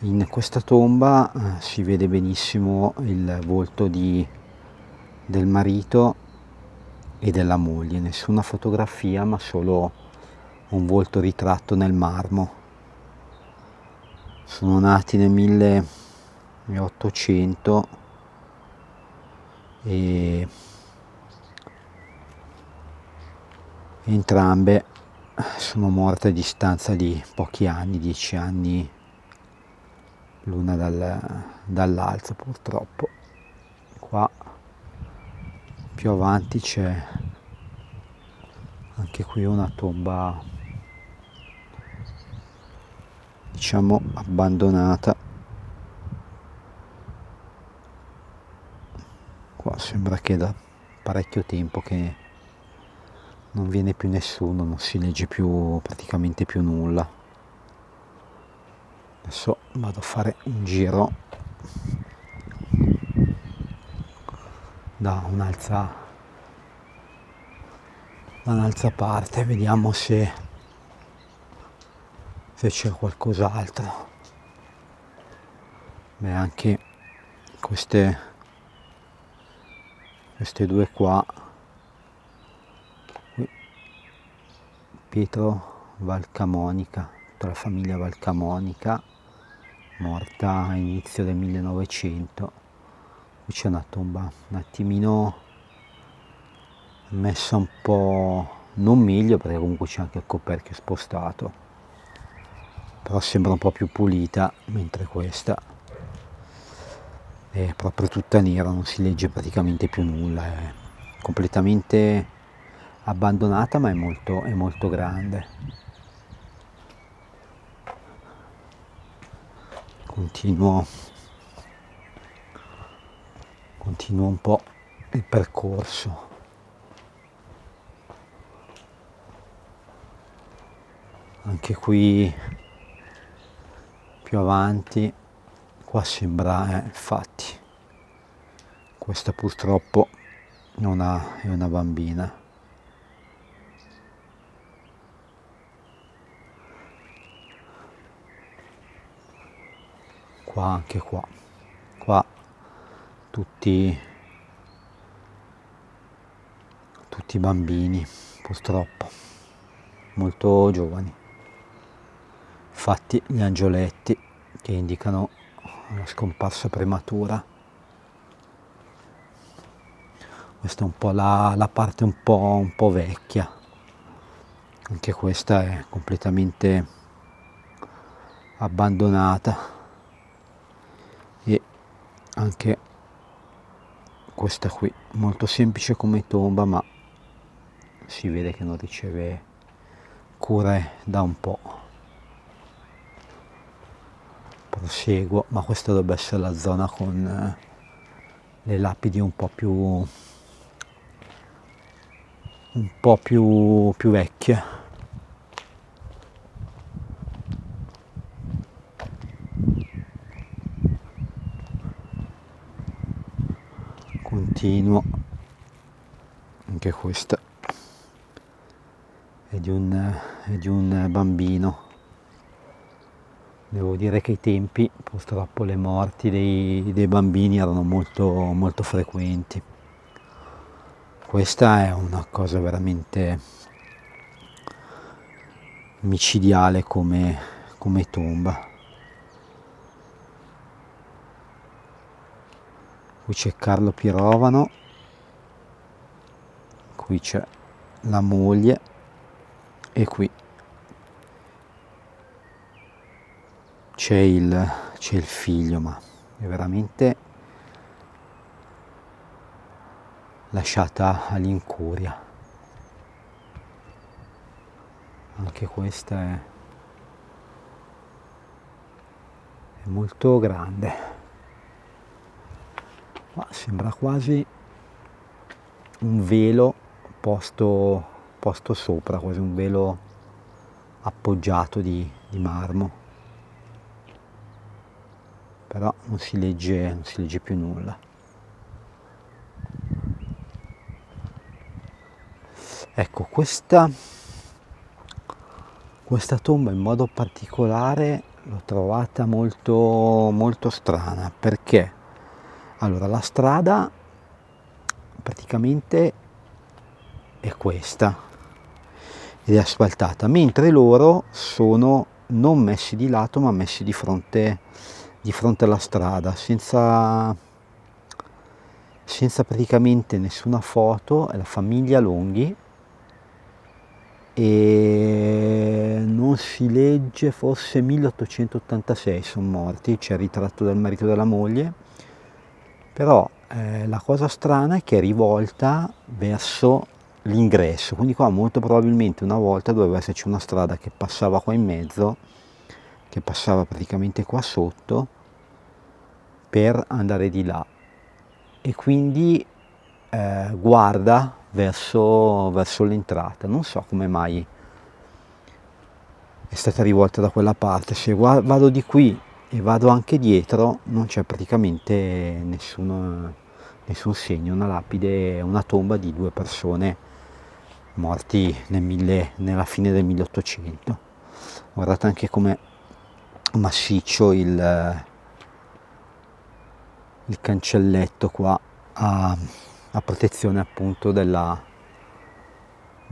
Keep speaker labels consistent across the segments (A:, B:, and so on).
A: In questa tomba si vede benissimo il volto del marito e della moglie, nessuna fotografia ma solo un volto ritratto nel marmo. Sono nati nel 1800 e entrambe sono morte a distanza di pochi anni, 10 anni l'una dall'altra purtroppo. Qua più avanti c'è anche qui una tomba, diciamo, abbandonata. Qua sembra che da parecchio tempo che non viene più nessuno, non si legge più praticamente più nulla. Adesso vado a fare un giro da un'altra parte, vediamo se c'è qualcos'altro. Beh, anche queste due qua, Pietro Valcamonica, tutta la famiglia Valcamonica, morta a inizio del 1900. Qui c'è una tomba un attimino messa un po' non meglio, perché comunque c'è anche il coperchio spostato, però sembra un po' più pulita, mentre questa è proprio tutta nera, non si legge praticamente più nulla, è completamente abbandonata, ma è molto grande. Continuo un po' il percorso. Anche qui più avanti, qua sembra, infatti, questa purtroppo è una bambina. Qua anche qua tutti bambini, purtroppo, molto giovani. Infatti gli angioletti che indicano la scomparsa prematura. Questa è un po' la parte un po' vecchia. Anche questa è completamente abbandonata. E anche questa qui, molto semplice come tomba, ma si vede che non riceve cure da un po'. Proseguo, ma questa dovrebbe essere la zona con le lapidi un po' più vecchie. Continuo, anche questa è di un bambino. Devo dire che ai tempi purtroppo le morti dei bambini erano molto frequenti. Questa è una cosa veramente micidiale come tomba. Qui c'è Carlo Pirovano, qui c'è la moglie e qui c'è il figlio, ma è veramente lasciata all'incuria. Anche questa è molto grande, ma sembra quasi un velo posto sopra, quasi un velo appoggiato di marmo, però non si legge più nulla. Ecco, questa tomba in modo particolare l'ho trovata molto molto strana, perché allora la strada praticamente è questa ed è asfaltata, mentre loro sono non messi di lato ma messi di fronte alla strada, senza praticamente nessuna foto. È la famiglia Longhi e non si legge, forse 1886 sono morti, c'è il ritratto del marito e della moglie, però la cosa strana è che è rivolta verso l'ingresso, quindi qua molto probabilmente una volta doveva esserci una strada che passava qua in mezzo, che passava praticamente qua sotto per andare di là, e quindi guarda verso l'entrata. Non so come mai è stata rivolta da quella parte. Se vado di qui e vado anche dietro non c'è praticamente nessun segno, una lapide, una tomba di due persone morti nella fine del 1800. Guardate anche come massiccio il cancelletto qua a protezione appunto di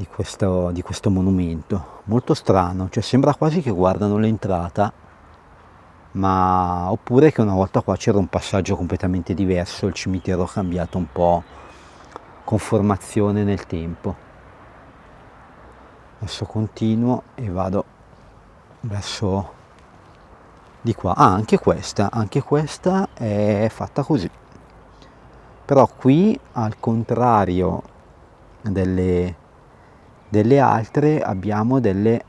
A: questo monumento. Molto strano, cioè sembra quasi che guardano l'entrata, ma oppure che una volta qua c'era un passaggio completamente diverso, il cimitero ha cambiato un po' conformazione nel tempo. Adesso continuo e vado verso di qua. Anche questa è fatta così, però qui al contrario delle altre abbiamo delle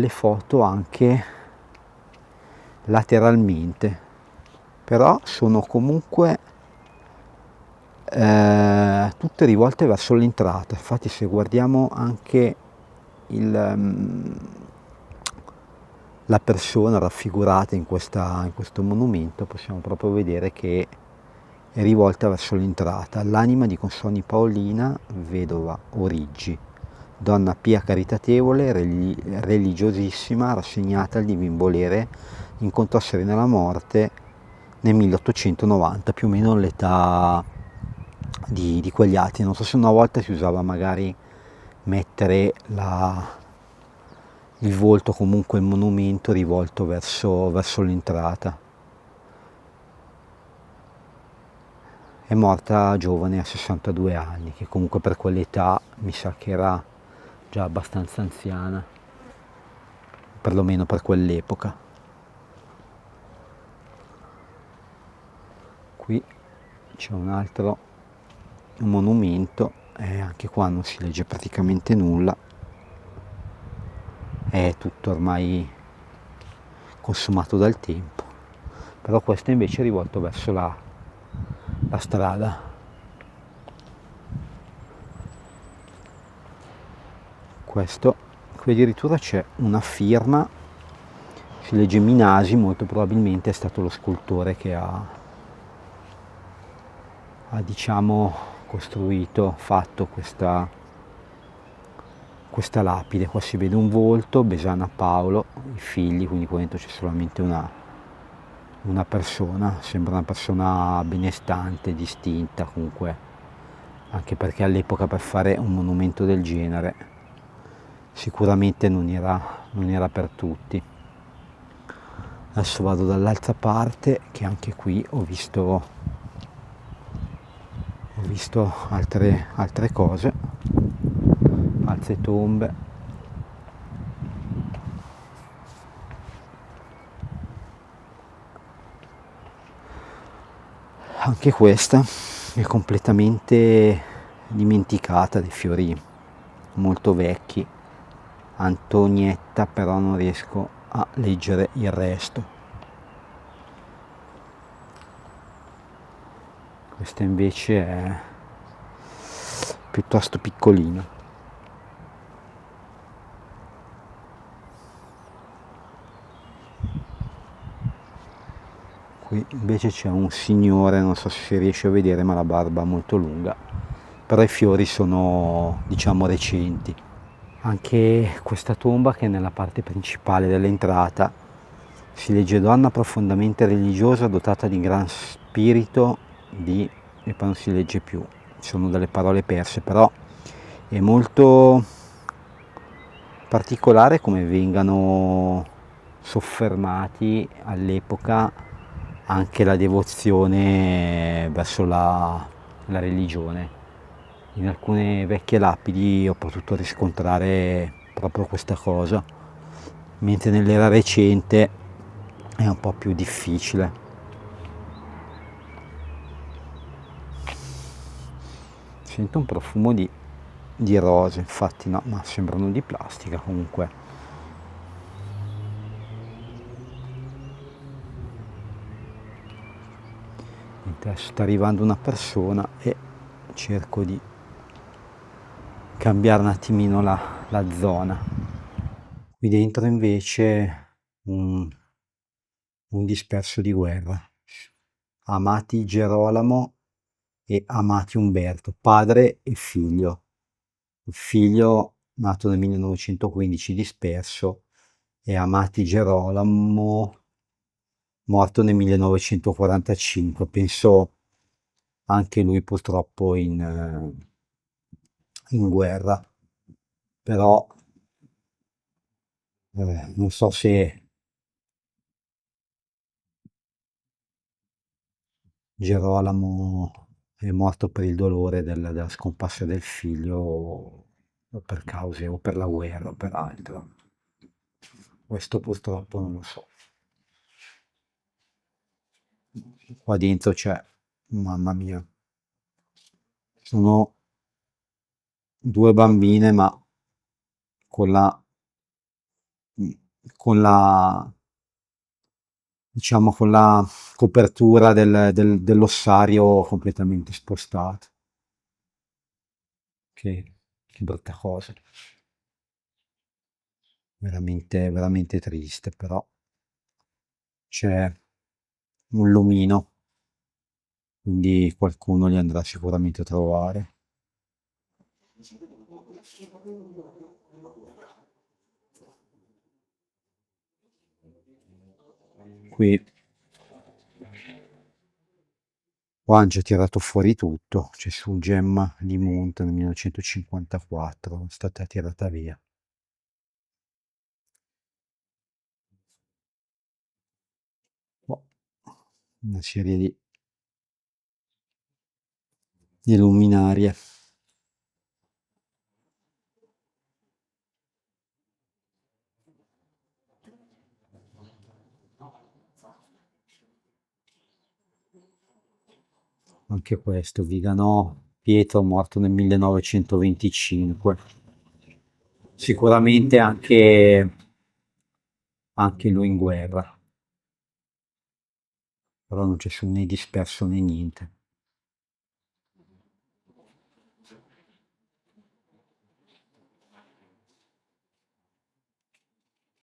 A: foto anche lateralmente, però sono comunque tutte rivolte verso l'entrata. Infatti se guardiamo anche la persona raffigurata in questo monumento, possiamo proprio vedere che è rivolta verso l'entrata. L'anima di Consonni Paolina, vedova Origgi, donna pia caritatevole, religiosissima, rassegnata al divin volere, incontrò serena la morte nel 1890, più o meno l'età di quegli atti. Non so se una volta si usava magari mettere il volto, comunque il monumento rivolto verso l'entrata. È morta giovane, a 62 anni, che comunque per quell'età mi sa che era già abbastanza anziana, perlomeno per quell'epoca. Qui c'è un altro monumento, e anche qua non si legge praticamente nulla, è tutto ormai consumato dal tempo, però questo invece è rivolto verso la strada. Questo qui addirittura c'è una firma, si legge Minasi, molto probabilmente è stato lo scultore che ha diciamo fatto questa lapide. Qua si vede un volto, Besana Paolo, i figli, quindi qua dentro c'è solamente una persona, sembra una persona benestante, distinta, comunque, anche perché all'epoca per fare un monumento del genere sicuramente non era per tutti. Adesso vado dall'altra parte, che anche qui ho visto altre cose, altre tombe. Anche questa è completamente dimenticata, dei fiori molto vecchi, Antonietta, però non riesco a leggere il resto. Questa invece è piuttosto piccolina. Qui invece c'è un signore, non so se si riesce a vedere, ma la barba molto lunga, però i fiori sono, diciamo, recenti. Anche questa tomba, che è nella parte principale dell'entrata, si legge donna profondamente religiosa, dotata di gran spirito di... e poi non si legge più, ci sono delle parole perse, però è molto particolare come vengano soffermati all'epoca anche la devozione verso la religione. In alcune vecchie lapidi ho potuto riscontrare proprio questa cosa, mentre nell'era recente è un po' più difficile. Sento un profumo di rose, infatti no, ma sembrano di plastica comunque. Adesso sta arrivando una persona e cerco di cambiare un attimino la zona. Qui dentro invece un disperso di guerra. Amati Gerolamo e Amati Umberto, padre e figlio. Il figlio nato nel 1915 disperso e Amati Gerolamo morto nel 1945. Penso anche lui purtroppo in guerra, però non so se Gerolamo è morto per il dolore della scomparsa del figlio o per cause o per la guerra o per altro. Questo purtroppo non lo so. Qua dentro c'è, mamma mia, sono due bambine ma con la, con la, diciamo, con la copertura dell'ossario completamente spostata. Che brutta cosa. Veramente, veramente triste, però c'è un lumino, quindi qualcuno li andrà sicuramente a trovare. Qui ho già tirato fuori tutto, c'è su Gemma di Monte nel 1954, è stata tirata via. Boh, una serie di luminarie. Anche questo, Viganò, Pietro morto nel 1925. Sicuramente anche lui in guerra, però non c'è su né disperso né niente.